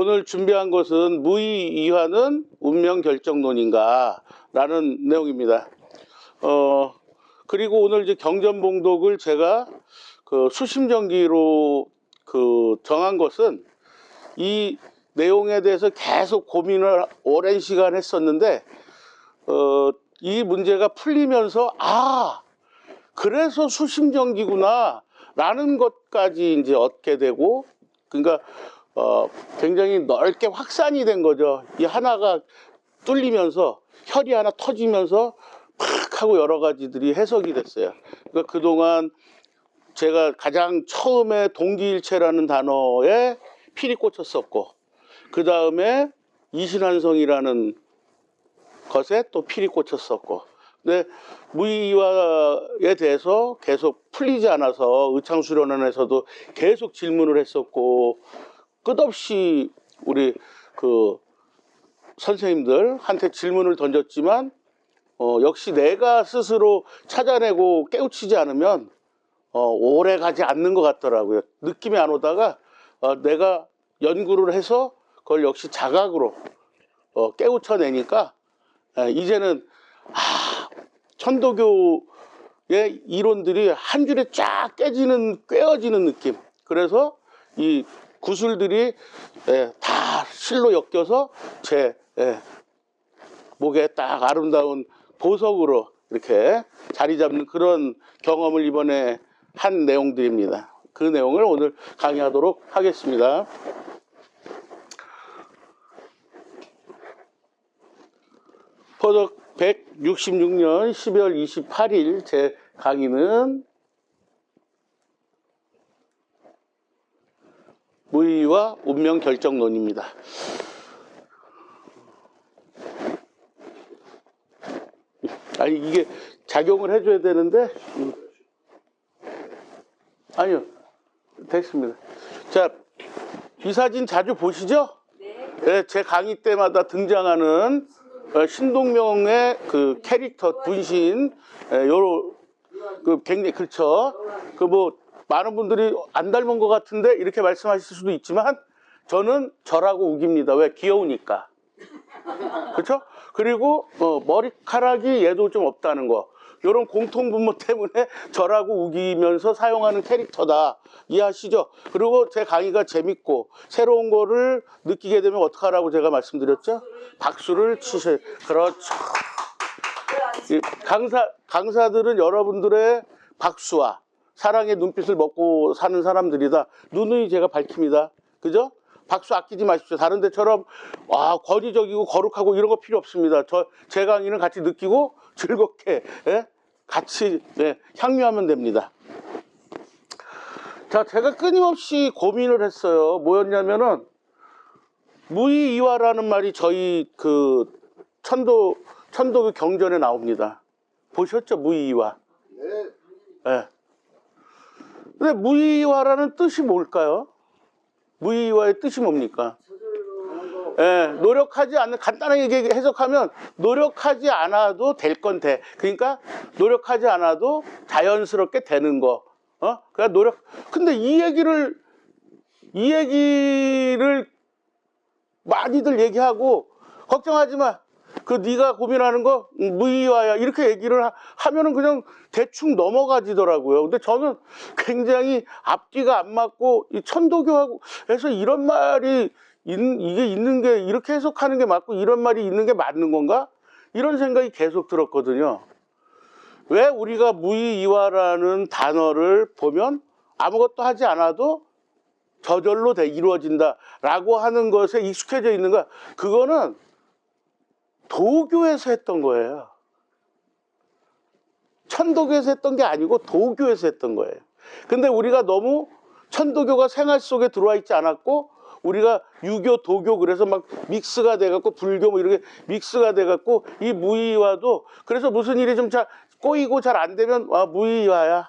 오늘 준비한 것은 무의이화는 운명결정론인가 라는 내용입니다. 그리고 오늘 이제 경전봉독을 제가 그 수심정기로 정한 것은 이 내용에 대해서 계속 고민을 오랜 시간 했었는데 이 문제가 풀리면서 그래서 수심정기구나 라는 것까지 이제 얻게 되고, 그러니까 굉장히 넓게 확산이 된 거죠. 이 하나가 뚫리면서 혈이 하나 터지면서 팍 하고 여러 가지들이 해석이 됐어요. 그러니까 그동안 제가 가장 처음에 동기일체라는 단어에 필이 꽂혔었고, 그 다음에 이신환성이라는 것에 또 필이 꽂혔었고, 근데 무의화에 대해서 계속 풀리지 않아서 의창수련원에서도 계속 질문을 했었고, 끝없이 우리 선생님들한테 질문을 던졌지만 역시 내가 스스로 찾아내고 깨우치지 않으면 오래 가지 않는 것 같더라고요. 느낌이 안 오다가 내가 연구를 해서 그걸 역시 자각으로 깨우쳐내니까 이제는 천도교의 이론들이 한 줄에 쫙 꿰어지는 느낌. 그래서 이 구슬들이 다 실로 엮여서 제 목에 딱 아름다운 보석으로 이렇게 자리 잡는 그런 경험을 이번에 한 내용들입니다. 그 내용을 오늘 강의하도록 하겠습니다. 포덕 166년 12월 28일 제 강의는 무의와 운명결정론입니다. 아니 이게 작용을 해줘야 되는데 아니요, 됐습니다. 자, 이 사진 자주 보시죠? 네, 제 강의 때마다 등장하는 신동명의 그 캐릭터 분신, 요런 굉장히 그렇죠. 많은 분들이 안 닮은 것 같은데 이렇게 말씀하실 수도 있지만 저는 저라고 우깁니다. 왜? 귀여우니까. 그렇죠? 그리고 머리카락이 얘도 좀 없다는 거, 이런 공통분모 때문에 저라고 우기면서 사용하는 캐릭터다. 이해하시죠? 그리고 제 강의가 재밌고 새로운 거를 느끼게 되면 어떡하라고 제가 말씀드렸죠? 박수를 치세요. 그렇죠. 강사들은 여러분들의 박수와 사랑의 눈빛을 먹고 사는 사람들이다. 누누이 제가 밝힙니다. 그죠? 박수 아끼지 마십시오. 다른 데처럼 권위적이고 거룩하고 이런 거 필요 없습니다. 제 강의는 같이 느끼고 즐겁게 같이 향유하면 됩니다. 자, 제가 끊임없이 고민을 했어요. 뭐였냐면은 무의이화라는 말이 저희 천도교 경전에 나옵니다. 보셨죠? 무의이화. 네. 근데 무의이화라는 뜻이 뭘까요? 무의이화의 뜻이 뭡니까? 노력하지 않는, 간단하게 해석하면 노력하지 않아도 될 건 돼. 그러니까 노력하지 않아도 자연스럽게 되는 거. 그러니까 근데 이 얘기를 많이들 얘기하고, 걱정하지 마. 네가 고민하는 거 무의이화야. 이렇게 얘기를 하면은 그냥 대충 넘어가지더라고요. 근데 저는 굉장히 앞뒤가 안 맞고, 이 천도교하고 해서 이런 말이 이게 있는 게, 이렇게 해석하는 게 맞고 이런 말이 있는 게 맞는 건가? 이런 생각이 계속 들었거든요. 왜 우리가 무의이화라는 단어를 보면 아무것도 하지 않아도 저절로 이루어진다라고 하는 것에 익숙해져 있는가? 그거는 도교에서 했던 거예요. 천도교에서 했던 게 아니고 도교에서 했던 거예요. 근데 우리가 너무 천도교가 생활 속에 들어와 있지 않았고, 우리가 유교, 도교 그래서 막 믹스가 돼갖고, 불교 뭐 이렇게 믹스가 돼갖고, 이 무의이화도 그래서 무슨 일이 좀 꼬이고 잘 안 되면 무의이화야,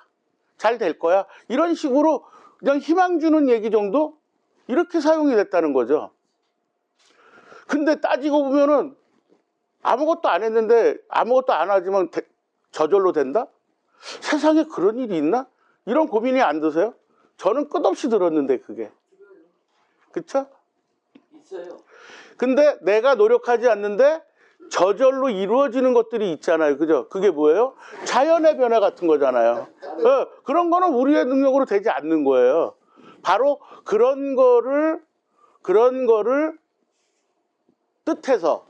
잘 될 거야, 이런 식으로 그냥 희망 주는 얘기 정도 이렇게 사용이 됐다는 거죠. 근데 따지고 보면은 아무것도 안 했는데, 아무것도 안 하지만 저절로 된다? 세상에 그런 일이 있나? 이런 고민이 안 드세요? 저는 끝없이 들었는데 그게. 그쵸? 있어요. 근데 내가 노력하지 않는데 저절로 이루어지는 것들이 있잖아요. 그죠? 그게 뭐예요? 자연의 변화 같은 거잖아요. 그런 거는 우리의 능력으로 되지 않는 거예요. 바로 그런 거를 뜻해서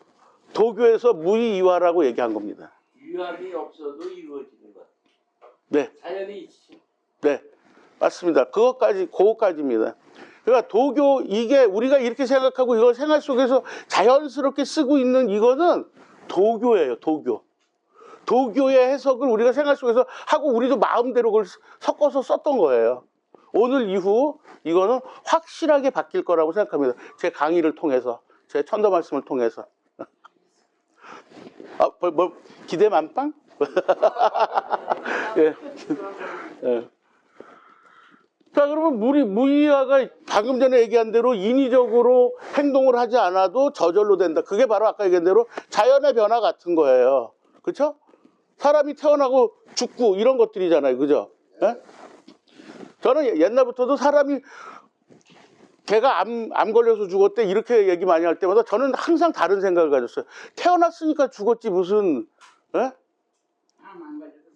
도교에서 무의이화라고 얘기한 겁니다. 유학이 없어도 이루어지는 것. 네. 자연의 이치. 네. 맞습니다. 그것까지입니다. 그러니까 도교, 이게 우리가 이렇게 생각하고 이걸 생활 속에서 자연스럽게 쓰고 있는 이거는 도교예요, 도교. 도교의 해석을 우리가 생활 속에서 하고 우리도 마음대로 그걸 섞어서 썼던 거예요. 오늘 이후 이거는 확실하게 바뀔 거라고 생각합니다. 제 강의를 통해서, 제 천도 말씀을 통해서. 기대 만빵? 예. 예. 자, 그러면 무의화가 방금 전에 얘기한 대로 인위적으로 행동을 하지 않아도 저절로 된다. 그게 바로 아까 얘기한 대로 자연의 변화 같은 거예요. 그렇죠? 사람이 태어나고 죽고 이런 것들이잖아요. 그죠? 예? 저는 옛날부터도 사람이 걔가 암 걸려서 죽었대 이렇게 얘기 많이 할 때마다 저는 항상 다른 생각을 가졌어요. 태어났으니까 죽었지 무슨, 예?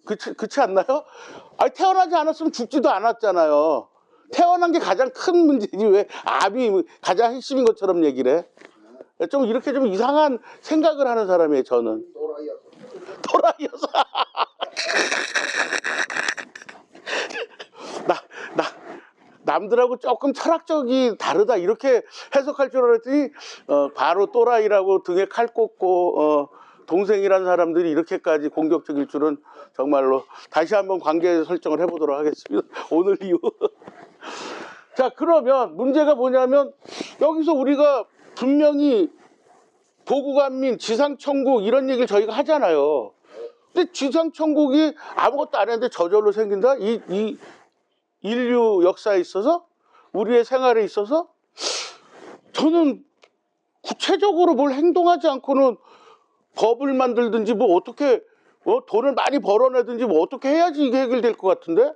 그치 않나요? 아니, 태어나지 않았으면 죽지도 않았잖아요. 태어난 게 가장 큰 문제지 왜 암이 가장 핵심인 것처럼 얘기를 해. 좀 이렇게 좀 이상한 생각을 하는 사람이에요, 저는. 또라이여서. 남들하고 조금 철학적이 다르다 이렇게 해석할 줄 알았더니 바로 또라이라고 등에 칼 꽂고 동생이라는 사람들이 이렇게까지 공격적일 줄은 정말로 다시 한번 관계 설정을 해보도록 하겠습니다. 오늘 이후. 자, 그러면 문제가 뭐냐면 여기서 우리가 분명히 보구간민, 지상천국 이런 얘기를 저희가 하잖아요. 근데 지상천국이 아무것도 안 했는데 저절로 생긴다? 이 인류 역사에 있어서 우리의 생활에 있어서 저는 구체적으로 뭘 행동하지 않고는 법을 만들든지 뭐 어떻게 돈을 많이 벌어내든지 뭐 어떻게 해야지 이게 해결될 것 같은데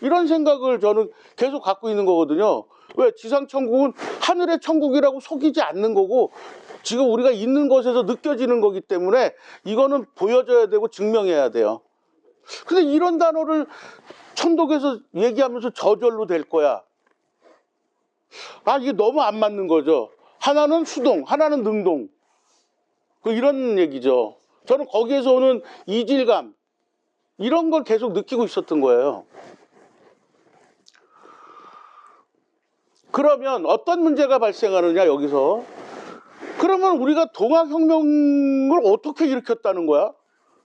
이런 생각을 저는 계속 갖고 있는 거거든요. 왜? 지상천국은 하늘의 천국이라고 속이지 않는 거고 지금 우리가 있는 곳에서 느껴지는 거기 때문에 이거는 보여줘야 되고 증명해야 돼요. 근데 이런 단어를 천독에서 얘기하면서 저절로 될 거야. 이게 너무 안 맞는 거죠. 하나는 수동, 하나는 능동. 이런 얘기죠. 저는 거기에서 오는 이질감, 이런 걸 계속 느끼고 있었던 거예요. 그러면 어떤 문제가 발생하느냐, 여기서. 그러면 우리가 동학혁명을 어떻게 일으켰다는 거야?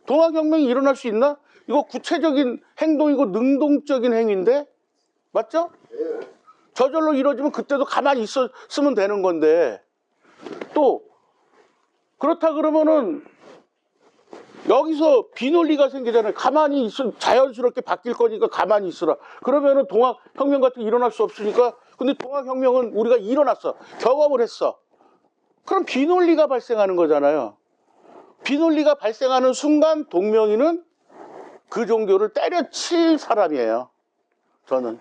동학혁명이 일어날 수 있나? 이거 구체적인 행동이고 능동적인 행위인데 맞죠? 저절로 이루어지면 그때도 가만히 있었으면 되는 건데 또 그렇다 그러면은 여기서 비논리가 생기잖아요. 가만히 있으면 자연스럽게 바뀔 거니까 가만히 있으라. 그러면은 동학혁명 같은 게 일어날 수 없으니까 근데 동학혁명은 우리가 일어났어. 경험을 했어. 그럼 비논리가 발생하는 거잖아요. 비논리가 발생하는 순간 동명이는 그 종교를 때려칠 사람이에요. 저는.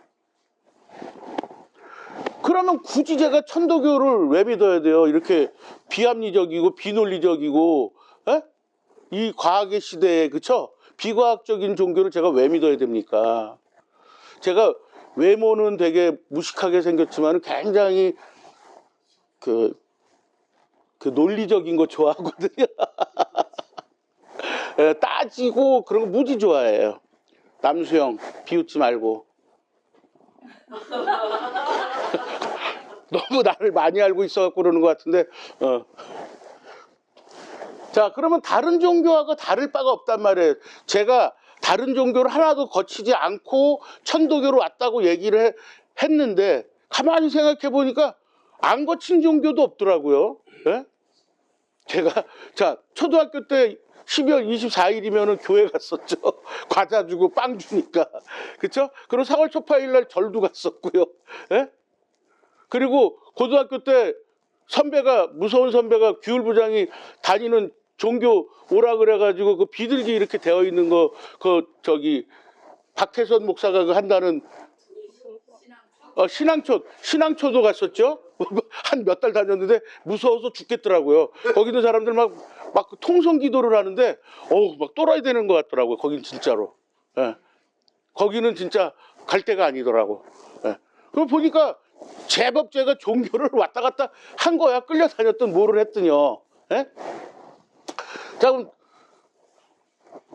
그러면 굳이 제가 천도교를 왜 믿어야 돼요? 이렇게 비합리적이고 비논리적이고 에? 이 과학의 시대에 그쵸? 비과학적인 종교를 제가 왜 믿어야 됩니까? 제가 외모는 되게 무식하게 생겼지만 굉장히 그 논리적인 거 좋아하거든요. 따지고 그런 거 무지 좋아해요. 남수형 비웃지 말고. 너무 나를 많이 알고 있어갖고 그러는 것 같은데. 자, 그러면 다른 종교하고 다를 바가 없단 말이에요. 제가 다른 종교를 하나도 거치지 않고 천도교로 왔다고 얘기를 했는데 가만히 생각해 보니까 안 거친 종교도 없더라고요. 예? 제가 자 초등학교 때 12월 24일이면은 교회 갔었죠. 과자 주고 빵 주니까. 그쵸? 그리고 4월 초파일 날 절도 갔었고요. 예? 그리고 고등학교 때 무서운 선배가 규율부장이 다니는 종교 오라 그래가지고 그 비둘기 이렇게 되어 있는 거, 박태선 목사가 한다는 신앙초도 갔었죠. 한 몇 달 다녔는데 무서워서 죽겠더라고요. 거기 있는 사람들 막 통성 기도를 하는데 막 또라이 되는 것 같더라고요. 거긴 진짜로. 예. 거기는 진짜 갈 데가 아니더라고. 예. 그럼 보니까 제법 제가 종교를 왔다 갔다 한 거야. 끌려다녔든 뭐를 했더니요. 예? 자,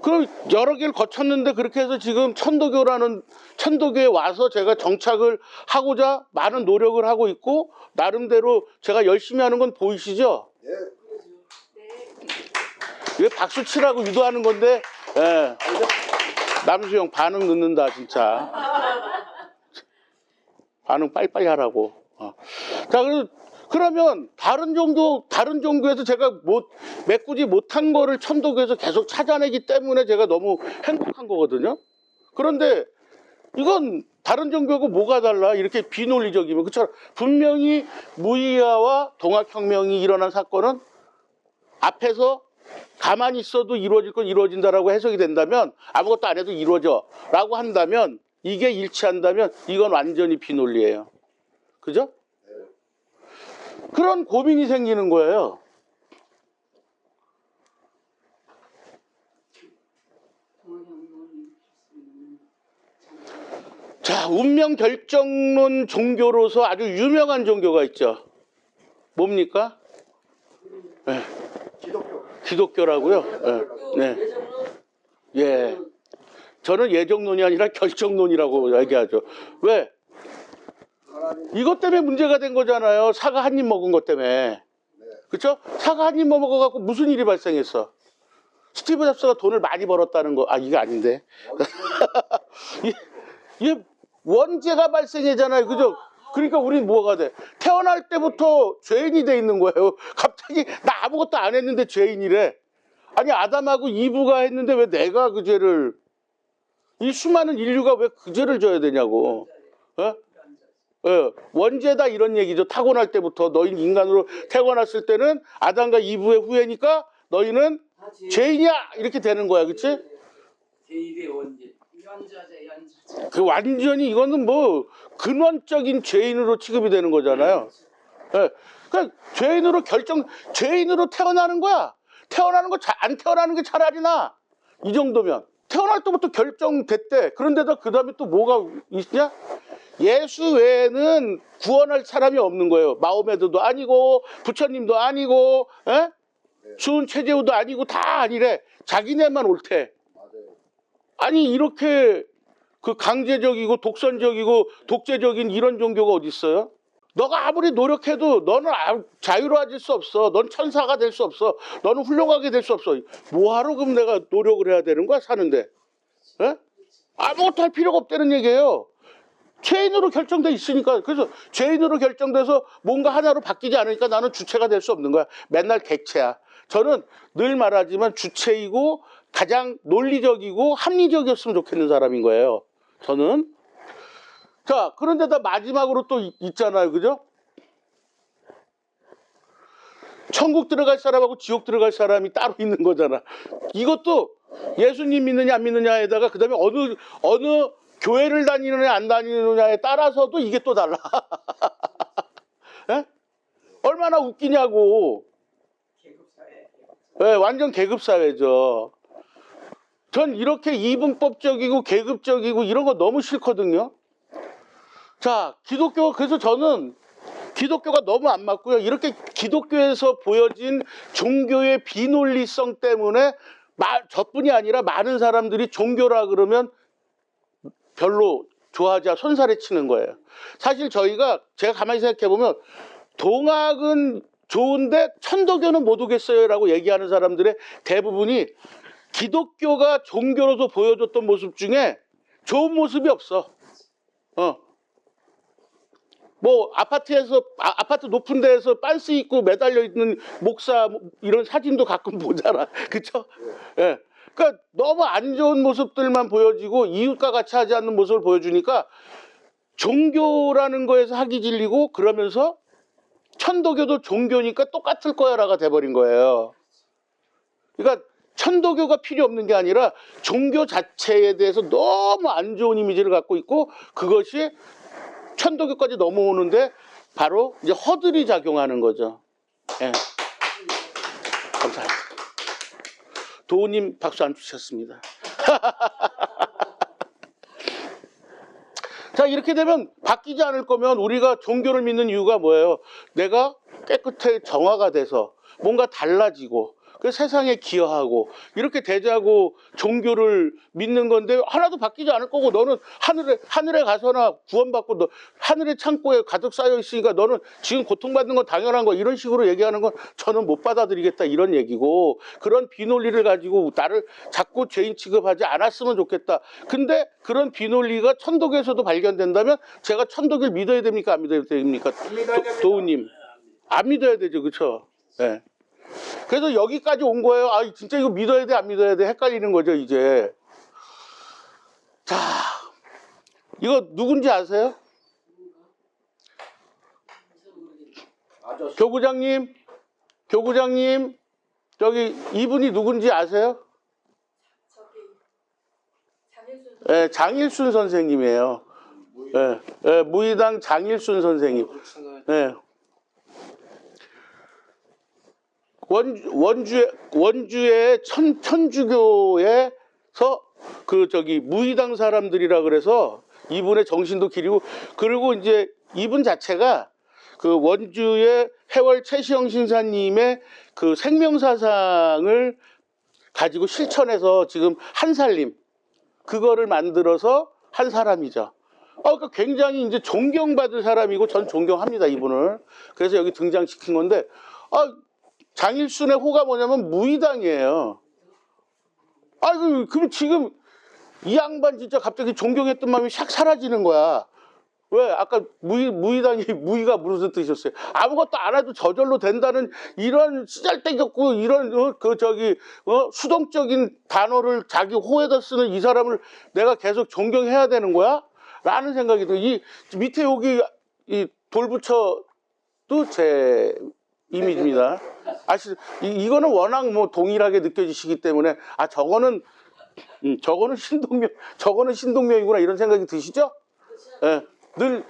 그럼 여러 개를 거쳤는데 그렇게 해서 지금 천도교에 와서 제가 정착을 하고자 많은 노력을 하고 있고 나름대로 제가 열심히 하는 건 보이시죠? 네. 이게 박수 치라고 유도하는 건데, 예. 남수형 반응 늦는다 진짜. 반응 빨리빨리 하라고. 자, 그러면 다른 종교에서 제가 메꾸지 못한 거를 천도교에서 계속 찾아내기 때문에 제가 너무 행복한 거거든요. 그런데 이건 다른 종교하고 뭐가 달라? 이렇게 비논리적이면 그렇죠. 분명히 무이하와 동학혁명이 일어난 사건은 앞에서 가만히 있어도 이루어질 건 이루어진다라고 해석이 된다면 아무것도 안 해도 이루어져라고 한다면 이게 일치한다면 이건 완전히 비논리예요. 그죠? 그런 고민이 생기는 거예요. 자, 운명 결정론 종교로서 아주 유명한 종교가 있죠. 뭡니까? 네. 기독교라고요? 네. 예. 저는 예정론이 아니라 결정론이라고 얘기하죠. 왜? 이것 때문에 문제가 된 거잖아요. 사과 한 입 먹은 것 때문에. 그렇죠? 사과 한 입 먹어갖고 무슨 일이 발생했어? 스티브 잡스가 돈을 많이 벌었다는 거. 이게 아닌데. 이게 원죄가 발생이잖아요. 그죠? 그러니까 우린 뭐가 돼? 태어날 때부터 죄인이 돼 있는 거예요. 갑자기 나 아무것도 안 했는데 죄인이래. 아니 아담하고 이브가 했는데 왜 내가 그 죄를, 이 수많은 인류가 왜 그 죄를 져야 되냐고. 어? 원죄다 이런 얘기죠. 타고날 때부터 너희는 인간으로 태어났을 때는 아담과 이브의 후예니까 너희는 죄인이야 이렇게 되는 거야. 그치? 제1의 원죄. 그 완전히 이거는 뭐 근원적인 죄인으로 취급이 되는 거잖아요. 그러니까 죄인으로 태어나는 거야. 안 태어나는 게 차라리 나. 이 정도면 태어날 때부터 결정됐대. 그런데도 그 다음에 또 뭐가 있냐? 예수 외에는 구원할 사람이 없는 거예요. 마호메드도 아니고 부처님도 아니고 주은 최재우도 아니고 다 아니래. 자기네만 옳대. 아니 이렇게 그 강제적이고 독선적이고 독재적인 이런 종교가 어디 있어요? 너가 아무리 노력해도 너는 자유로워질 수 없어. 넌 천사가 될 수 없어. 너는 훌륭하게 될 수 없어. 뭐하러 그럼 내가 노력을 해야 되는 거야 사는데? 아무것도 할 필요가 없다는 얘기예요. 죄인으로 결정돼 있으니까. 그래서 죄인으로 결정돼서 뭔가 하나로 바뀌지 않으니까 나는 주체가 될 수 없는 거야. 맨날 객체야. 저는 늘 말하지만 주체이고 가장 논리적이고 합리적이었으면 좋겠는 사람인 거예요. 저는. 자, 그런데다 마지막으로 또 있잖아요. 그죠? 천국 들어갈 사람하고 지옥 들어갈 사람이 따로 있는 거잖아. 이것도 예수님 믿느냐 안 믿느냐에다가 그 다음에 어느 교회를 다니느냐 안 다니느냐에 따라서도 이게 또 달라. 얼마나 웃기냐고. 완전 계급사회죠. 전 이렇게 이분법적이고 계급적이고 이런 거 너무 싫거든요. 자, 그래서 저는 기독교가 너무 안 맞고요. 이렇게 기독교에서 보여진 종교의 비논리성 때문에 저뿐이 아니라 많은 사람들이 종교라 그러면 별로 좋아하지 않아 손살에 치는 거예요. 사실 제가 가만히 생각해보면 동학은 좋은데 천도교는 못 오겠어요 라고 얘기하는 사람들의 대부분이 기독교가 종교로서 보여줬던 모습 중에 좋은 모습이 없어. 뭐 아파트 높은 데에서 빤스 입고 매달려 있는 목사 이런 사진도 가끔 보잖아. 그쵸? 예. 그러니까 너무 안 좋은 모습들만 보여지고 이웃과 같이 하지 않는 모습을 보여주니까 종교라는 거에서 학이 질리고 그러면서 천도교도 종교니까 똑같을 거야라가 돼버린 거예요. 그러니까 천도교가 필요 없는 게 아니라 종교 자체에 대해서 너무 안 좋은 이미지를 갖고 있고 그것이 천도교까지 넘어오는데 바로 이제 허들이 작용하는 거죠. 예. 감사합니다. 도우님 박수 안 주셨습니다. 자, 이렇게 되면 바뀌지 않을 거면 우리가 종교를 믿는 이유가 뭐예요? 내가 깨끗하게 정화가 돼서 뭔가 달라지고 그 세상에 기여하고 이렇게 되자고 종교를 믿는 건데 하나도 바뀌지 않을 거고 너는 하늘에 가서나 구원받고 너 하늘의 창고에 가득 쌓여 있으니까 너는 지금 고통받는 건 당연한 거 이런 식으로 얘기하는 건 저는 못 받아들이겠다 이런 얘기고 그런 비논리를 가지고 나를 자꾸 죄인 취급하지 않았으면 좋겠다. 근데 그런 비논리가 천도교에서도 발견된다면 제가 천도교를 믿어야 됩니까? 안 믿어야 됩니까? 도우님 안 믿어야 되죠, 그렇죠? 네. 그래서 여기까지 온 거예요. 아, 진짜 이거 믿어야 돼, 안 믿어야 돼? 헷갈리는 거죠, 이제. 자, 이거 누군지 아세요? 교구장님, 저기 이분이 누군지 아세요? 네, 장일순 선생님이에요. 네, 네, 무의당 장일순 선생님. 네. 원주의 천주교에서 무의당 사람들이라 그래서 이분의 정신도 기리고 그리고 이제 이분 자체가 그 원주의 해월 최시영 신사님의 그 생명사상을 가지고 실천해서 지금 한살림 그거를 만들어서 한 사람이죠. 그러니까 굉장히 이제 존경받을 사람이고 전 존경합니다 이분을. 그래서 여기 등장시킨 건데 장일순의 호가 뭐냐면 무의당이에요. 그럼 지금 이 양반 진짜 갑자기 존경했던 마음이 샥 사라지는 거야. 왜? 아까 무의당이 무의가 무슨 뜻이었어요? 아무것도 안 해도 저절로 된다는 이런 쓰잘데기없고 이런 수동적인 단어를 자기 호에다 쓰는 이 사람을 내가 계속 존경해야 되는 거야? 라는 생각이 들어요. 이 밑에 여기 이 돌붙여도 제 이미지입니다. 이거는 워낙 뭐 동일하게 느껴지시기 때문에 저거는 신동명이구나 이런 생각이 드시죠? 예. 늘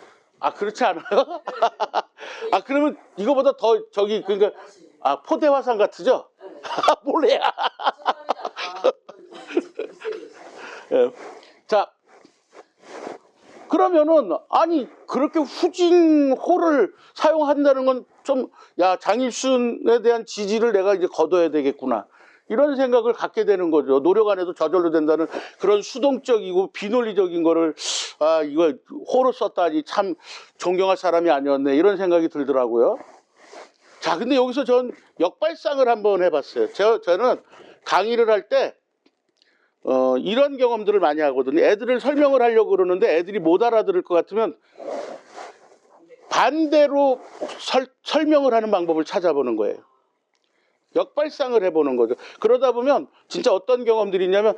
그렇지 않아요? 그러면 이거보다 더 그러니까 포대화상 같으죠? 몰래야. 예. 자, 그러면은 그렇게 후진호를 사용한다는 건 좀 장일순에 대한 지지를 내가 이제 거둬야 되겠구나 이런 생각을 갖게 되는 거죠. 노력 안 해도 저절로 된다는 그런 수동적이고 비논리적인 거를 이거 호로 썼다니 참 존경할 사람이 아니었네 이런 생각이 들더라고요. 자, 근데 여기서 전 역발상을 한번 해봤어요. 저는 강의를 할 때 이런 경험들을 많이 하거든요. 애들을 설명을 하려고 그러는데 애들이 못 알아들을 것 같으면 반대로 설명을 하는 방법을 찾아보는 거예요. 역발상을 해보는 거죠. 그러다 보면 진짜 어떤 경험들이 있냐면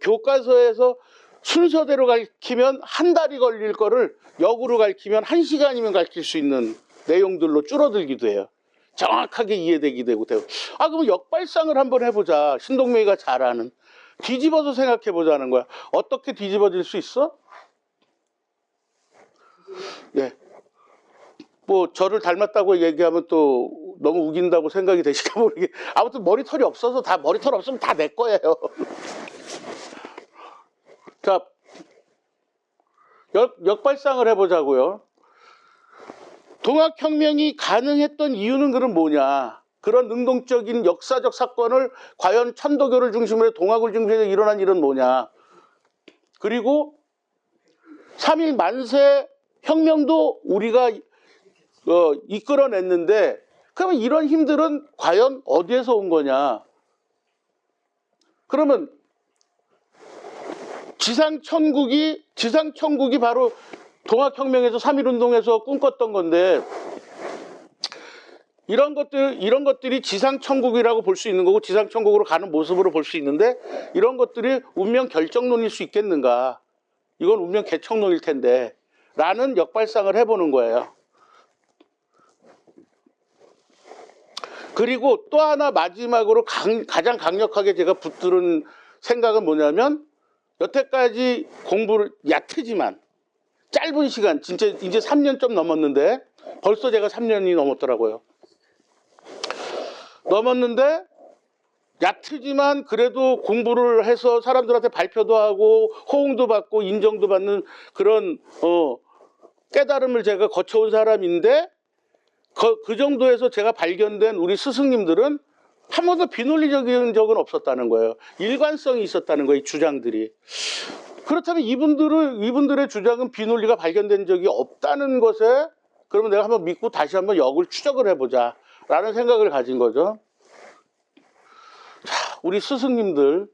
교과서에서 순서대로 가르치면 한 달이 걸릴 거를 역으로 가르치면 1시간이면 가르칠 수 있는 내용들로 줄어들기도 해요. 정확하게 이해되기도 되고. 그럼 역발상을 한번 해보자. 신동명이가 잘 아는. 뒤집어서 생각해보자는 거야. 어떻게 뒤집어질 수 있어? 예. 뭐 저를 닮았다고 얘기하면 또 너무 우긴다고 생각이 되실까 모르게 아무튼 머리털이 없어서 머리털 없으면 다 내 거예요. 자, 역발상을 해보자고요. 동학혁명이 가능했던 이유는 그럼 뭐냐? 그런 능동적인 역사적 사건을 과연 천도교를 중심으로 동학을 중심으로 일어난 일은 뭐냐? 그리고 3.1 만세 혁명도 우리가 이끌어냈는데 그러면 이런 힘들은 과연 어디에서 온 거냐? 그러면 지상천국이 바로 동학혁명에서 3.1운동에서 꿈꿨던 건데 이런 것들이 지상천국이라고 볼 수 있는 거고 지상천국으로 가는 모습으로 볼 수 있는데 이런 것들이 운명 결정론일 수 있겠는가? 이건 운명 개척론일 텐데 라는 역발상을 해보는 거예요. 그리고 또 하나 마지막으로 가장 강력하게 제가 붙들은 생각은 뭐냐면 여태까지 공부를 얕지만 짧은 시간, 진짜 이제 3년 좀 넘었는데 벌써 제가 3년이 넘었더라고요. 넘었는데 얕지만 그래도 공부를 해서 사람들한테 발표도 하고 호응도 받고 인정도 받는 그런 깨달음을 제가 거쳐온 사람인데 그 정도에서 제가 발견된 우리 스승님들은 한 번도 비논리적인 적은 없었다는 거예요. 일관성이 있었다는 거예요, 이 주장들이. 그렇다면 이분들의 주장은 비논리가 발견된 적이 없다는 것에 그러면 내가 한번 믿고 다시 한번 역을 추적을 해보자 라는 생각을 가진 거죠. 자, 우리 스승님들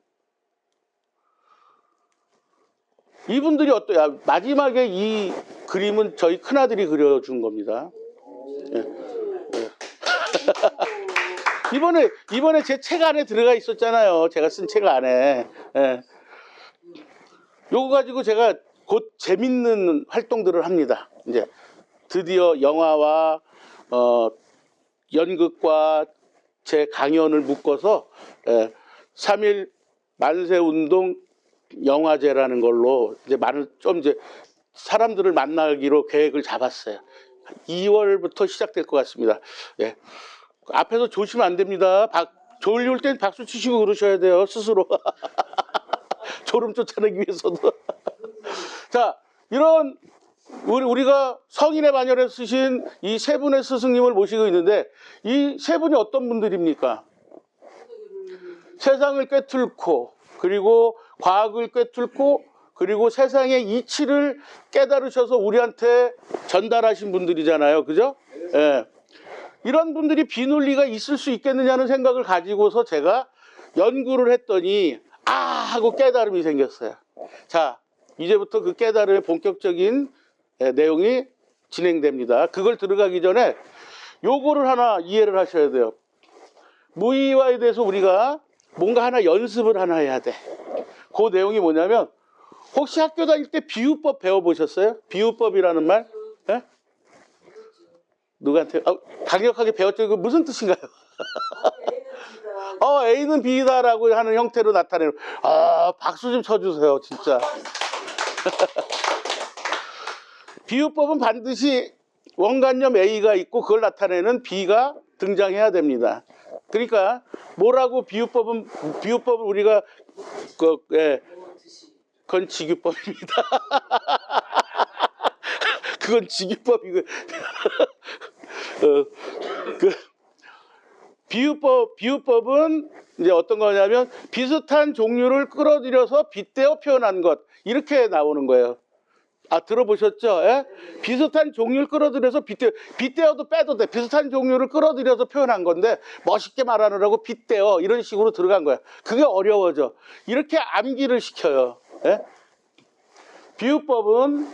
이분들이 어떠야? 마지막에 이 그림은 저희 큰아들이 그려준 겁니다. 예. 예. 이번에 제 책 안에 들어가 있었잖아요. 제가 쓴 책 안에. 예. 요거 가지고 제가 곧 재밌는 활동들을 합니다. 이제 드디어 영화와 연극과 제 강연을 묶어서 3일 만세운동 영화제라는 걸로 이제 이제 사람들을 만나기로 계획을 잡았어요. 2월부터 시작될 것 같습니다. 예. 앞에서 조심하면 안 됩니다. 졸릴 땐 박수 치시고 그러셔야 돼요, 스스로. 졸음 쫓아내기 위해서도. 자, 이런 우리가 성인의 반열에 쓰신 이 세 분의 스승님을 모시고 있는데 이 세 분이 어떤 분들입니까? 세상을 꿰뚫고 그리고 과학을 꿰뚫고 그리고 세상의 이치를 깨달으셔서 우리한테 전달하신 분들이잖아요. 그죠? 예. 이런 분들이 비논리가 있을 수 있겠느냐는 생각을 가지고서 제가 연구를 했더니 하고 깨달음이 생겼어요. 자, 이제부터 그 깨달음의 본격적인 내용이 진행됩니다. 그걸 들어가기 전에 요거를 하나 이해를 하셔야 돼요. 무의화에 대해서 우리가 뭔가 하나 연습을 하나 해야 돼. 그 내용이 뭐냐면 혹시 학교 다닐 때 비유법 배워보셨어요? 비유법이라는 말? 예? 누구한테? 강력하게 배웠죠. 이거 무슨 뜻인가요? A는 B다라고 하는 형태로 나타내는. 박수 좀 쳐주세요, 진짜. 비유법은 반드시 원관념 A가 있고 그걸 나타내는 B가 등장해야 됩니다. 그러니까 뭐라고 비유법은 우리가 그건 직유법입니다. 그건 직유법이고. 비유법은 이제 어떤 거냐면 비슷한 종류를 끌어들여서 빗대어 표현한 것 이렇게 나오는 거예요. 들어보셨죠? 예? 비슷한 종류를 끌어들여서 빗대어도 빼도 돼. 비슷한 종류를 끌어들여서 표현한 건데 멋있게 말하느라고 빗대어 이런 식으로 들어간 거야. 그게 어려워져. 이렇게 암기를 시켜요. 예? 비유법은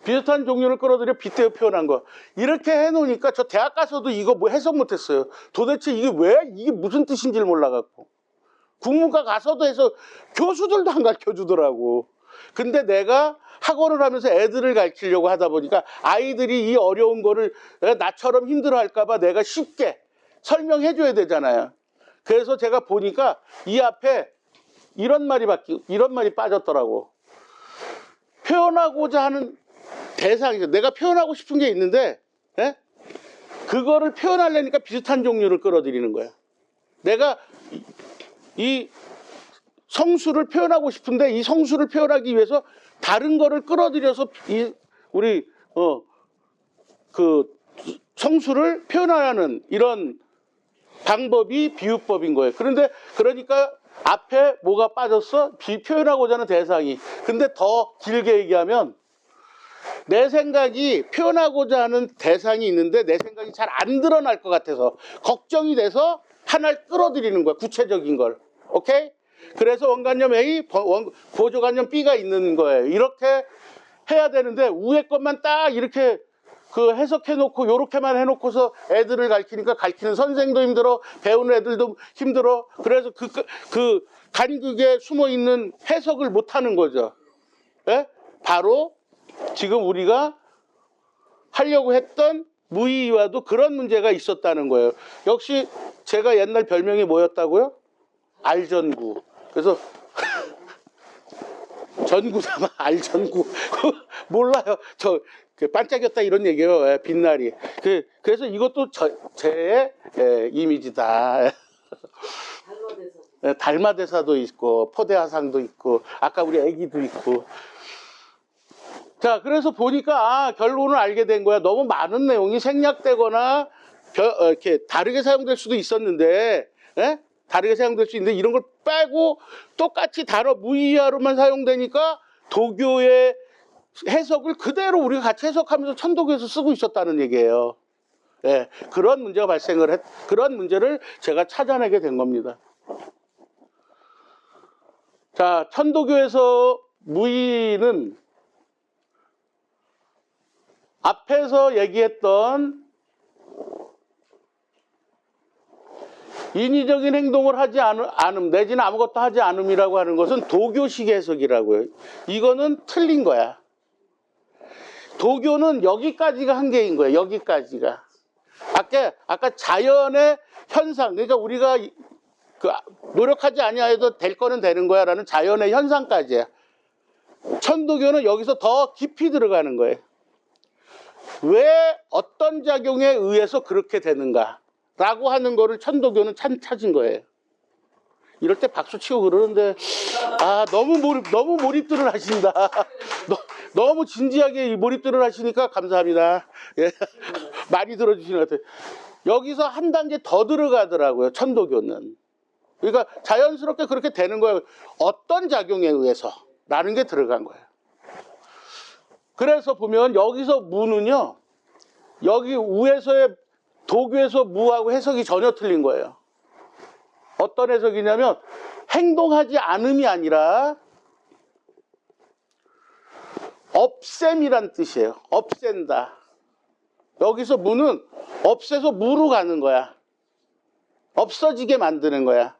비슷한 종류를 끌어들여 빗대어 표현한 거. 이렇게 해놓으니까 저 대학 가서도 이거 뭐 해석 못했어요. 도대체 이게 무슨 뜻인지를 몰라갖고. 국문과 가서도 해서 교수들도 안 가르쳐주더라고. 근데 내가 학원을 하면서 애들을 가르치려고 하다 보니까 아이들이 이 어려운 거를 나처럼 힘들어할까봐 내가 쉽게 설명해줘야 되잖아요. 그래서 제가 보니까 이 앞에 이런 말이 빠졌더라고. 표현하고자 하는 대상이죠. 내가 표현하고 싶은 게 있는데, 예? 그거를 표현하려니까 비슷한 종류를 끌어들이는 거야. 내가 이 성수를 표현하고 싶은데 이 성수를 표현하기 위해서 다른 거를 끌어들여서 우리 그 성수를 표현하는 이런 방법이 비유법인 거예요. 그러니까 앞에 뭐가 빠졌어? 표현하고자 하는 대상이. 근데 더 길게 얘기하면 내 생각이 표현하고자 하는 대상이 있는데 내 생각이 잘 안 드러날 것 같아서 걱정이 돼서 하나를 끌어들이는 거야. 구체적인 걸. 오케이? 그래서 원관념 A, 보조관념 B가 있는 거예요. 이렇게 해야 되는데 위에 것만 딱 이렇게 해석해놓고 요렇게만 해놓고서 애들을 가르치니까 가르치는 선생도 힘들어, 배우는 애들도 힘들어. 그래서 그 간극에 숨어있는 해석을 못하는 거죠. 예? 바로 지금 우리가 하려고 했던 무의화도 그런 문제가 있었다는 거예요. 역시 제가 옛날 별명이 뭐였다고요? 알전구. 그래서 전구삼아 알전구. 몰라요. 반짝였다 이런 얘기예요. 예, 빛날이. 그래서 이것도 제 이미지다. 달마대사도 있고 포대화상도 있고 아까 우리 애기도 있고. 자, 그래서 보니까 결론을 알게 된 거야. 너무 많은 내용이 생략되거나 이렇게 다르게 사용될 수도 있었는데, 예? 다르게 사용될 수 있는데 이런 걸 빼고 똑같이 단어 무의하로만 사용되니까 도교의 해석을 그대로 우리가 같이 해석하면서 천도교에서 쓰고 있었다는 얘기예요. 예, 그런 문제가 그런 문제를 제가 찾아내게 된 겁니다. 자, 천도교에서 무의는 앞에서 얘기했던 인위적인 행동을 하지 않음 내지는 아무것도 하지 않음이라고 하는 것은 도교식 해석이라고요. 이거는 틀린 거야. 도교는 여기까지가 한계인 거예요. 여기까지가. 아까 자연의 현상, 그러니까 우리가 노력하지 아니하여도 될 거는 되는 거야 라는 자연의 현상까지야. 천도교는 여기서 더 깊이 들어가는 거예요. 왜 어떤 작용에 의해서 그렇게 되는가 라고 하는 거를 천도교는 찾은 거예요. 이럴 때 박수 치고 그러는데 너무 몰입들을 하신다. 너무 진지하게 몰입들을 하시니까 감사합니다. 예. 많이 들어주시는 것 같아요. 여기서 한 단계 더 들어가더라고요. 천도교는. 그러니까 자연스럽게 그렇게 되는 거예요. 어떤 작용에 의해서 라는 게 들어간 거예요. 그래서 보면 여기서 무는요, 여기 우에서의 도교에서 무하고 해석이 전혀 틀린 거예요. 어떤 해석이냐면 행동하지 않음이 아니라 없앰이란 뜻이에요. 없앤다. 여기서 무는 없애서 무로 가는 거야. 없어지게 만드는 거야.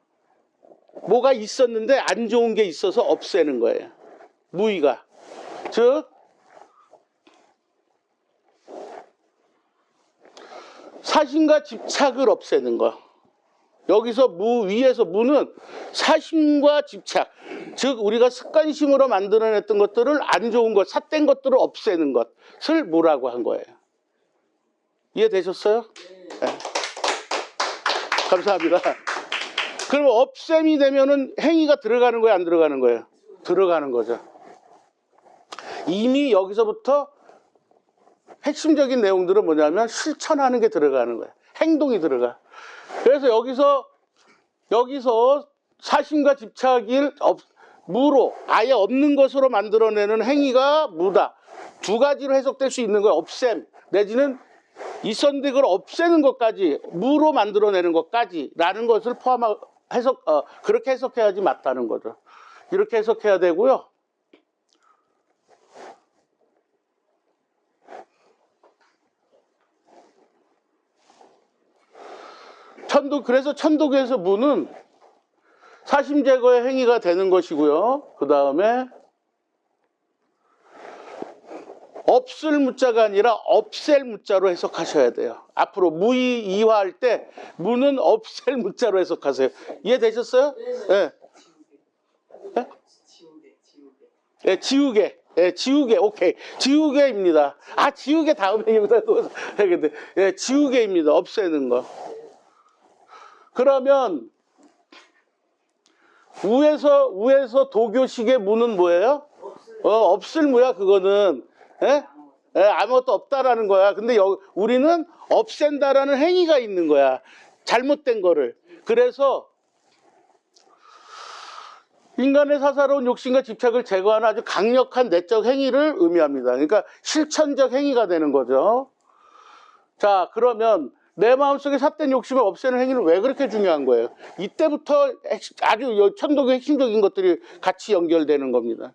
뭐가 있었는데 안 좋은 게 있어서 없애는 거예요. 무의가. 즉 사심과 집착을 없애는 거. 여기서 위에서 무는 사심과 집착, 즉 우리가 습관심으로 만들어냈던 것들을 안 좋은 것, 삿된 것들을 없애는 것을 무라고 한 거예요. 이해되셨어요? 네. 감사합니다. 그럼 없앰이 되면은 행위가 들어가는 거예요, 안 들어가는 거예요? 들어가는 거죠. 이미 여기서부터 핵심적인 내용들은 뭐냐면 실천하는 게 들어가는 거예요. 행동이 들어가. 그래서 여기서 사심과 집착을 무로 아예 없는 것으로 만들어내는 행위가 무다. 두 가지로 해석될 수 있는 거예요. 없앰 내지는 있었는데 그걸 없애는 것까지 무로 만들어내는 것까지라는 것을 그렇게 해석해야지 맞다는 거죠. 이렇게 해석해야 되고요. 그래서 천도교에서 무는 사심 제거의 행위가 되는 것이고요. 그 다음에 없을 무자가 아니라 없앨 무자로 해석하셔야 돼요. 앞으로 무의이화할 때 무는 없앨 무자로 해석하세요. 이해되셨어요? 네. 네? 네, 지우개. 네, 지우개. 오케이. 지우개입니다. 지우개 다음에 여기다 해야겠네. 네, 지우개입니다. 없애는 거. 그러면 우에서 도교식의 무는 뭐예요? 없을 무야 그거는. 예? 예, 아무것도 없다라는 거야. 근데 우리는 없앤다라는 행위가 있는 거야. 잘못된 거를. 그래서 인간의 사사로운 욕심과 집착을 제거하는 아주 강력한 내적 행위를 의미합니다. 그러니까 실천적 행위가 되는 거죠. 자, 그러면 내 마음속에 삿된 욕심을 없애는 행위는 왜 그렇게 중요한 거예요? 이때부터 아주 천도교의 핵심적인 것들이 같이 연결되는 겁니다.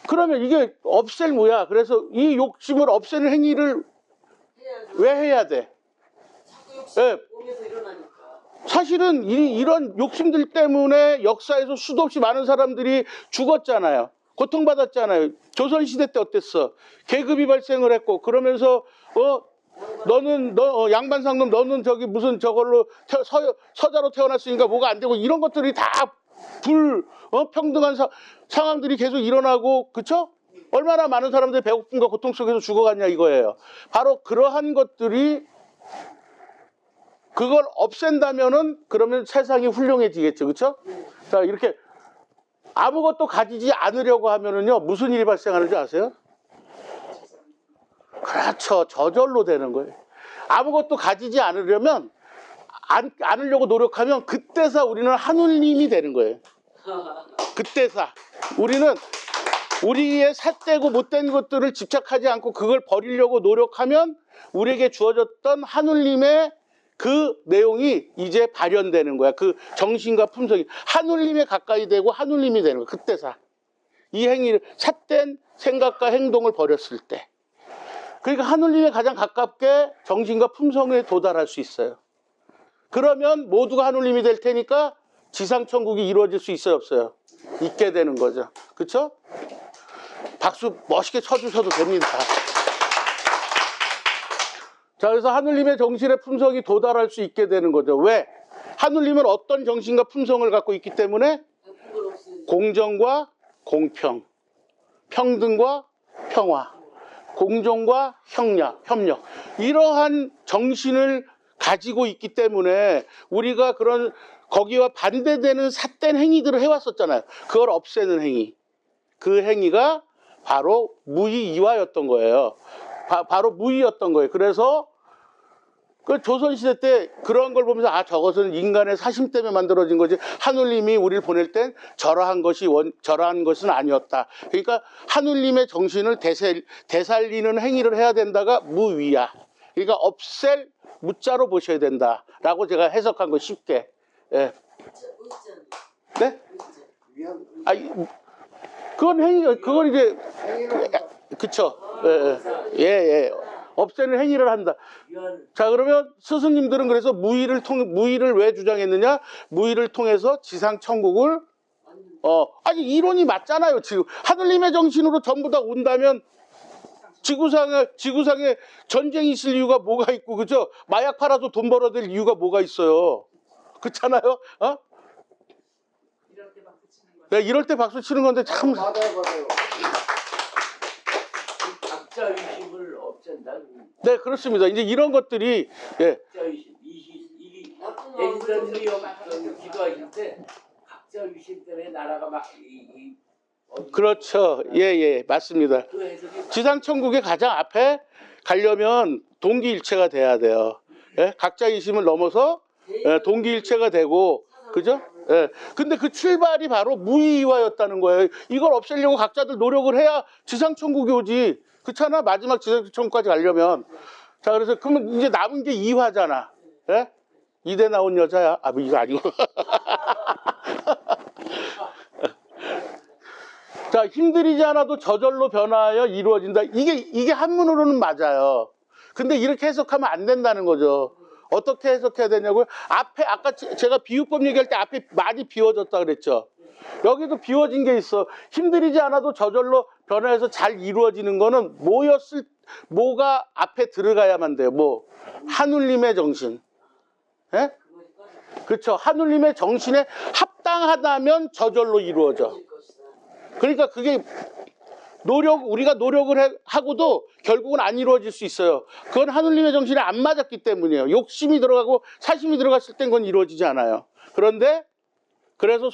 그러면 이게 없앨 무야. 그래서 이 욕심을 없애는 행위를 왜 해야 돼? 네. 사실은 이런 욕심들 때문에 역사에서 수도 없이 많은 사람들이 죽었잖아요. 고통받았잖아요. 조선시대 때 어땠어? 계급이 발생을 했고 그러면서 너 양반상놈 너는 저기 무슨 저걸로 서자로 태어났으니까 뭐가 안 되고 이런 것들이 다 평등한 상황들이 계속 일어나고 그쵸? 얼마나 많은 사람들이 배고픔과 고통 속에서 죽어갔냐 이거예요. 바로 그러한 것들이 그걸 없앤다면은 그러면 세상이 훌륭해지겠죠. 그렇죠? 자, 이렇게 아무것도 가지지 않으려고 하면은요. 무슨 일이 발생하는 줄 아세요? 그렇죠. 저절로 되는 거예요. 아무것도 가지지 않으려면 않으려고 노력하면 그때서 우리는 하느님이 되는 거예요. 그때서 우리는 우리의 삿되고 못된 것들을 집착하지 않고 그걸 버리려고 노력하면 우리에게 주어졌던 하느님의 그 내용이 이제 발현되는 거야. 그 정신과 품성이 하느님에 가까이 되고 하느님이 되는 거야. 그때서 이 행위를 삿된 생각과 행동을 버렸을 때, 그러니까 하느님에 가장 가깝게 정신과 품성에 도달할 수 있어요. 그러면 모두가 하느님이 될 테니까 지상천국이 이루어질 수 있어요, 없어요? 있게 되는 거죠. 그렇죠? 박수 멋있게 쳐주셔도 됩니다. 자, 그래서 하느님의 정신의 품성이 도달할 수 있게 되는 거죠. 왜? 하느님은 어떤 정신과 품성을 갖고 있기 때문에 공정과 공평, 평등과 평화, 공정과 협력 이러한 정신을 가지고 있기 때문에 우리가 그런 거기와 반대되는 삿된 행위들을 해왔었잖아요. 그걸 없애는 행위. 그 행위가 바로 무의이화였던 거예요. 바로 무의였던 거예요. 그래서 그 조선시대 때 그런 걸 보면서 아, 저것은 인간의 사심 때문에 만들어진 거지 하느님이 우리를 보낼 땐 저러한 것은 아니었다. 그러니까 하느님의 정신을 되살리는 행위를 해야 된다가 무위야. 그러니까 없앨 무자로 보셔야 된다라고 제가 해석한 거 쉽게. 예. 네? 아, 그건 행위, 그건 이제 그쵸. 예. 없애는 행위를 한다. 자, 그러면 스승님들은 그래서 무의를 왜 주장했느냐? 무의를 통해서 지상 천국을 아니 이론이 맞잖아요. 지금 하느님의 정신으로 전부 다 온다면 지구상에 전쟁이 있을 이유가 뭐가 있고, 그죠? 마약 팔아도 돈 벌어야 될 이유가 뭐가 있어요? 그렇잖아요? 네, 이럴 때 박수 치는 건데 참. 맞아요. 각자 의식을 없앤다. 네, 그렇습니다. 이제 이런 것들이 예. 각자 의식, 이게 대지선들이 기도하실 때 각자 의식 때문에 나라가 막 그렇죠. 예, 맞습니다. 그 해석이 지상천국의 가장 앞에 가려면 동기일체가 돼야 돼요. 예? 각자 이심을 넘어서 동기일체가 되고, 그죠? 예. 근데 그 출발이 바로 무의이화였다는 거예요. 이걸 없애려고 각자들 노력을 해야 지상천국이 오지. 그렇잖아? 마지막 지상천국까지 가려면. 자, 그래서 그러면 이제 남은 게 이화잖아. 예? 이대 나온 여자야. 아, 뭐 이거 아니고. 자, 힘들이지 않아도 저절로 변화하여 이루어진다. 이게 한문으로는 맞아요. 근데 이렇게 해석하면 안 된다는 거죠. 어떻게 해석해야 되냐고요? 앞에, 아까 제가 비유법 얘기할 때 앞에 많이 비워졌다 그랬죠. 여기도 비워진 게 있어. 힘들이지 않아도 저절로 변화해서 잘 이루어지는 거는 뭐가 앞에 들어가야만 돼요. 뭐, 하느님의 정신. 예? 그렇죠. 하느님의 정신에 합당하다면 저절로 이루어져. 그러니까 그게 우리가 노력을 하고도 결국은 안 이루어질 수 있어요. 그건 하느님의 정신에 안 맞았기 때문이에요. 욕심이 들어가고 사심이 들어갔을 땐 그건 이루어지지 않아요. 그런데 그래서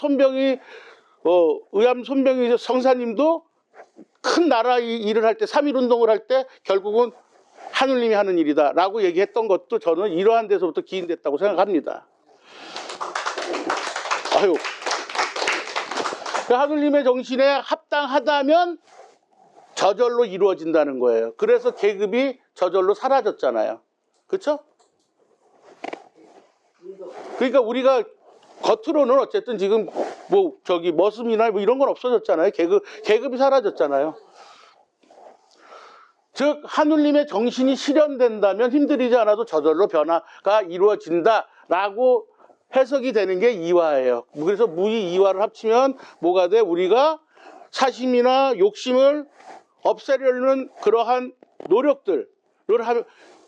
의암 손병희 성사님도 큰 나라 일을 할 때 3.1운동을 할 때 결국은 하느님이 하는 일이다 라고 얘기했던 것도 저는 이러한 데서부터 기인됐다고 생각합니다. 아유. 하느님의 정신에 합당하다면 저절로 이루어진다는 거예요. 그래서 계급이 저절로 사라졌잖아요. 그렇죠? 그러니까 우리가 겉으로는 어쨌든 지금 머슴이나 이런 건 없어졌잖아요. 계급이 사라졌잖아요. 즉 하느님의 정신이 실현된다면 힘들이지 않아도 저절로 변화가 이루어진다라고 해석이 되는 게 이화예요. 그래서 무의 이화를 합치면 뭐가 돼? 우리가 사심이나 욕심을 없애려는 그러한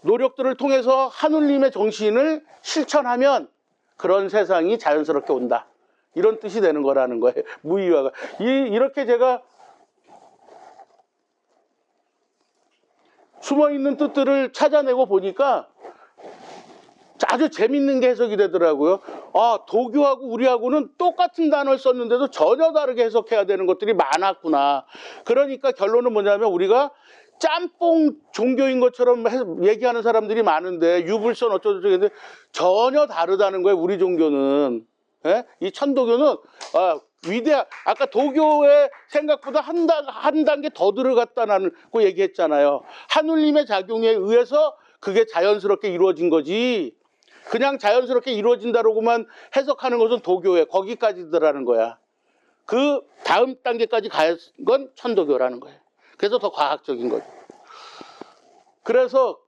노력들을 통해서 하느님의 정신을 실천하면 그런 세상이 자연스럽게 온다. 이런 뜻이 되는 거라는 거예요. 무의화가. 이렇게 제가 숨어있는 뜻들을 찾아내고 보니까 아주 재밌는 게 해석이 되더라고요. 아, 도교하고 우리하고는 똑같은 단어를 썼는데도 전혀 다르게 해석해야 되는 것들이 많았구나. 그러니까 결론은 뭐냐면 우리가 짬뽕 종교인 것처럼 얘기하는 사람들이 많은데 유불선 어쩌고저쩌고 했는데 전혀 다르다는 거예요. 우리 종교는. 예? 이 천도교는 아까 도교의 생각보다 한 단계 더 들어갔다고 얘기했잖아요. 하느님의 작용에 의해서 그게 자연스럽게 이루어진 거지. 그냥 자연스럽게 이루어진다고만 해석하는 것은 도교에 거기까지더라는 거야. 그 다음 단계까지 간 건 천도교라는 거예요. 그래서 더 과학적인 거죠. 그래서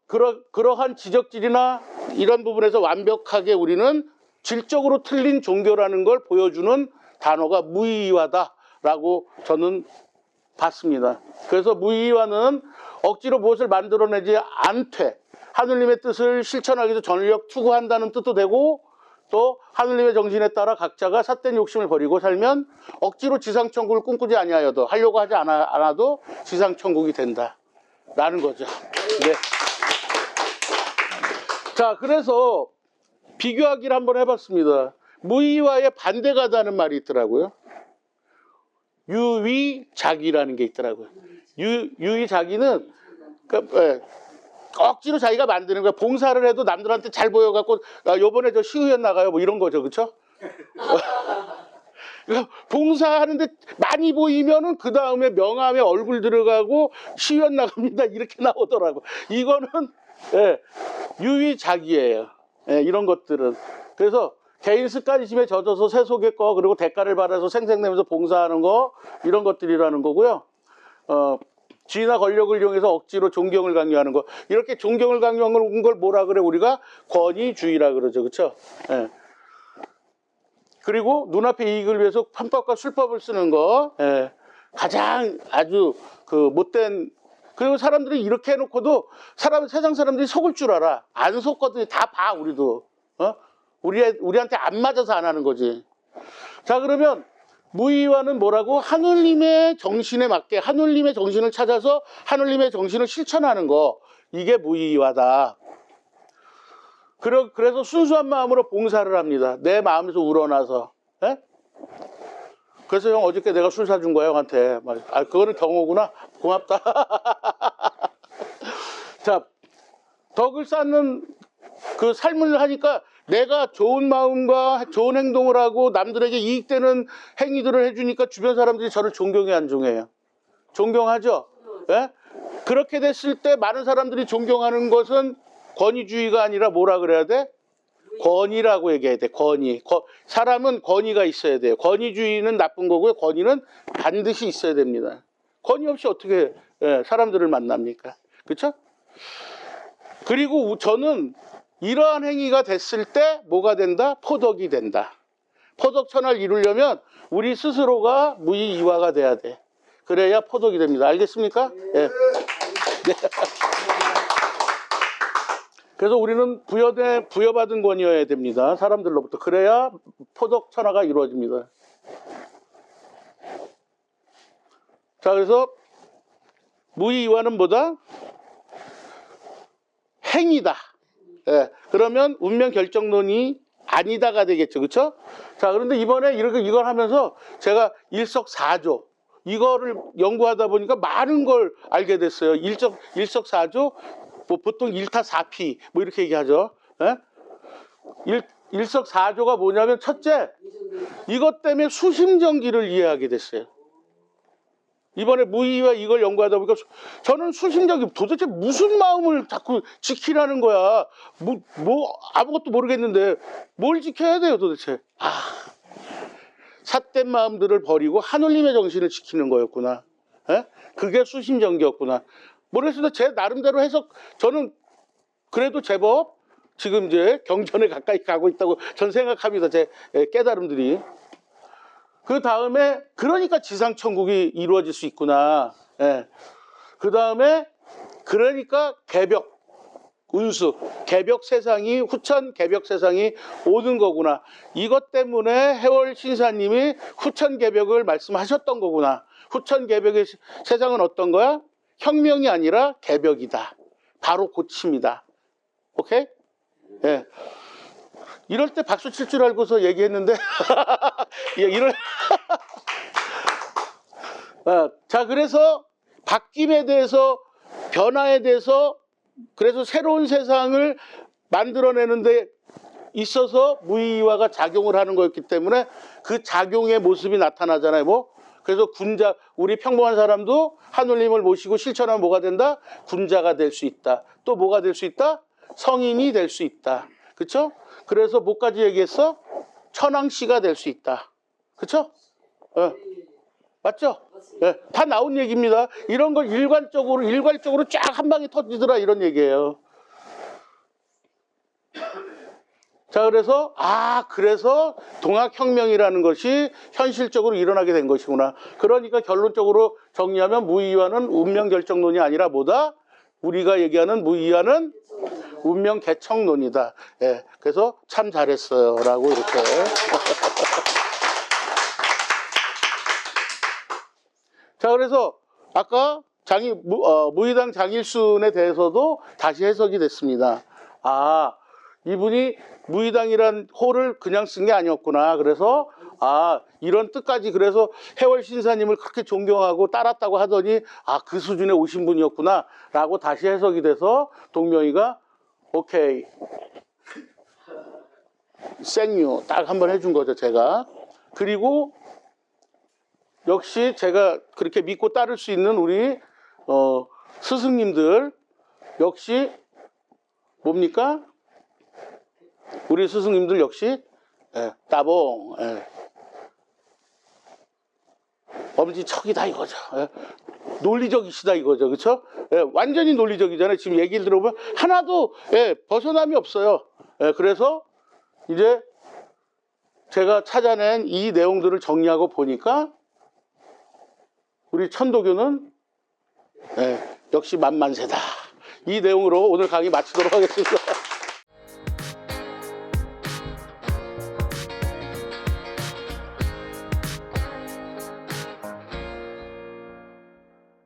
그러한 지적질이나 이런 부분에서 완벽하게 우리는 질적으로 틀린 종교라는 걸 보여주는 단어가 무의화다라고 저는 봤습니다. 그래서 무의화는 억지로 무엇을 만들어내지 않되 하느님의 뜻을 실천하기 위해서 전력 투구한다는 뜻도 되고 또 하느님의 정신에 따라 각자가 삿된 욕심을 버리고 살면 억지로 지상천국을 꿈꾸지 아니하여도 하려고 하지 않아도 지상천국이 된다라는 거죠. 네. 자, 그래서 비교하기를 한번 해봤습니다. 무의화의 반대가 다는 말이 있더라고요. 유의자기라는 게 있더라고요. 유의자기는 억지로 자기가 만드는 거야. 봉사를 해도 남들한테 잘 보여갖고 요번에 저 시의원 나가요 뭐 이런 거죠. 그렇죠? 봉사하는데 많이 보이면은 그 다음에 명함에 얼굴 들어가고 시의원 나갑니다 이렇게 나오더라고. 이거는 유의자기예요. 이런 것들은. 그래서 개인 습관심에 젖어서 세속에 거 그리고 대가를 받아서 생색내면서 봉사하는 거 이런 것들이라는 거고요. 지위나 권력을 이용해서 억지로 존경을 강요하는 거. 이렇게 존경을 강요하는 걸 뭐라 그래? 우리가 권위주의라 그러죠. 그렇죠? 예. 그리고 눈앞의 이익을 위해서 편법과 술법을 쓰는 거. 예. 가장 아주 못된. 그리고 사람들이 이렇게 해놓고도 세상 사람들이 속을 줄 알아. 안 속거든요. 다 봐, 우리도. 우리한테 안 맞아서 안 하는 거지. 자, 그러면 무의화는 뭐라고? 하느님의 정신에 맞게 하느님의 정신을 찾아서 하느님의 정신을 실천하는 거. 이게 무의화다. 그래서 순수한 마음으로 봉사를 합니다. 내 마음에서 우러나서. 에? 그래서 형 어저께 내가 술 사준 거야 형한테. 그거는 경호구나. 고맙다. 자, 덕을 쌓는 그 삶을 하니까 내가 좋은 마음과 좋은 행동을 하고 남들에게 이익되는 행위들을 해주니까 주변 사람들이 저를 존경해 안 존경해요? 존경하죠? 예? 그렇게 됐을 때 많은 사람들이 존경하는 것은 권위주의가 아니라 뭐라 그래야 돼? 권위라고 얘기해야 돼. 권위. 사람은 권위가 있어야 돼요. 권위주의는 나쁜 거고요. 권위는 반드시 있어야 됩니다. 권위 없이 어떻게 사람들을 만납니까? 그렇죠? 그리고 저는 이러한 행위가 됐을 때 뭐가 된다? 포덕이 된다. 포덕천하를 이루려면 우리 스스로가 무의이화가 돼야 돼. 그래야 포덕이 됩니다. 알겠습니까? 네. 네. 그래서 우리는 부여받은 권위여야 됩니다. 사람들로부터. 그래야 포덕천하가 이루어집니다. 자, 그래서 무의이화는 뭐다? 행위다. 예, 그러면 운명 결정론이 아니다가 되겠죠. 그렇죠? 자, 그런데 이번에 이걸 하면서 제가 일석사조 이거를 연구하다 보니까 많은 걸 알게 됐어요. 일석사조, 뭐 보통 일타사피 뭐 이렇게 얘기하죠. 예? 일석사조가 뭐냐면 첫째, 이것 때문에 수심정기를 이해하게 됐어요. 이번에 무의와 이걸 연구하다 보니까 저는 수심적이 도대체 무슨 마음을 자꾸 지키라는 거야. 뭐 아무것도 모르겠는데 뭘 지켜야 돼요 도대체. 삿된 마음들을 버리고 하느님의 정신을 지키는 거였구나. 에? 그게 수심정기였구나. 모르겠습니다. 제 나름대로 해석. 저는 그래도 제법 지금 이제 경전에 가까이 가고 있다고 저는 생각합니다. 제 깨달음들이. 그 다음에 그러니까 지상천국이 이루어질 수 있구나. 예. 그 다음에 그러니까 개벽, 운수, 개벽 세상이 후천 개벽 세상이 오는 거구나. 이것 때문에 해월 신사님이 후천 개벽을 말씀하셨던 거구나. 후천 개벽의 세상은 어떤 거야? 혁명이 아니라 개벽이다. 바로 고칩니다. 오케이? 예. 이럴 때 박수 칠 줄 알고서 얘기했는데 예, 자, 그래서 바뀜에 대해서, 변화에 대해서, 그래서 새로운 세상을 만들어내는데 있어서 무의화가 작용을 하는 거였기 때문에 그 작용의 모습이 나타나잖아요. 뭐 그래서 군자, 우리 평범한 사람도 하느님을 모시고 실천하면 뭐가 된다? 군자가 될 수 있다. 또 뭐가 될 수 있다? 성인이 될 수 있다. 그쵸? 그래서 뭐까지 얘기했어? 천왕씨가 될 수 있다. 그쵸? 맞죠? 예, 다 나온 얘기입니다. 이런 걸 일괄적으로 쫙 한 방에 터지더라, 이런 얘기예요. 자, 그래서 동학혁명이라는 것이 현실적으로 일어나게 된 것이구나. 그러니까 결론적으로 정리하면 무의화는 운명결정론이 아니라 뭐다? 우리가 얘기하는 무의화는 운명개척론이다. 예, 그래서 참 잘했어요. 라고 이렇게. 자, 그래서 아까 무의당 장일순에 대해서도 다시 해석이 됐습니다. 아, 이분이 무의당이란 호를 그냥 쓴 게 아니었구나. 그래서 이런 뜻까지, 그래서 해월신사님을 그렇게 존경하고 따랐다고 하더니 그 수준에 오신 분이었구나 라고 다시 해석이 돼서 동명이가 오케이 생유 딱 한번 해준 거죠, 제가. 그리고 역시 제가 그렇게 믿고 따를 수 있는 우리 스승님들 역시 뭡니까? 우리 스승님들 역시 따봉, 엄지척이다 이거죠. 논리적이시다 이거죠. 그렇죠? 완전히 논리적이잖아요. 지금 얘기를 들어보면 하나도 벗어남이 없어요. 그래서 이제 제가 찾아낸 이 내용들을 정리하고 보니까 우리 천도교는 역시 만만세다. 이 내용으로 오늘 강의 마치도록 하겠습니다.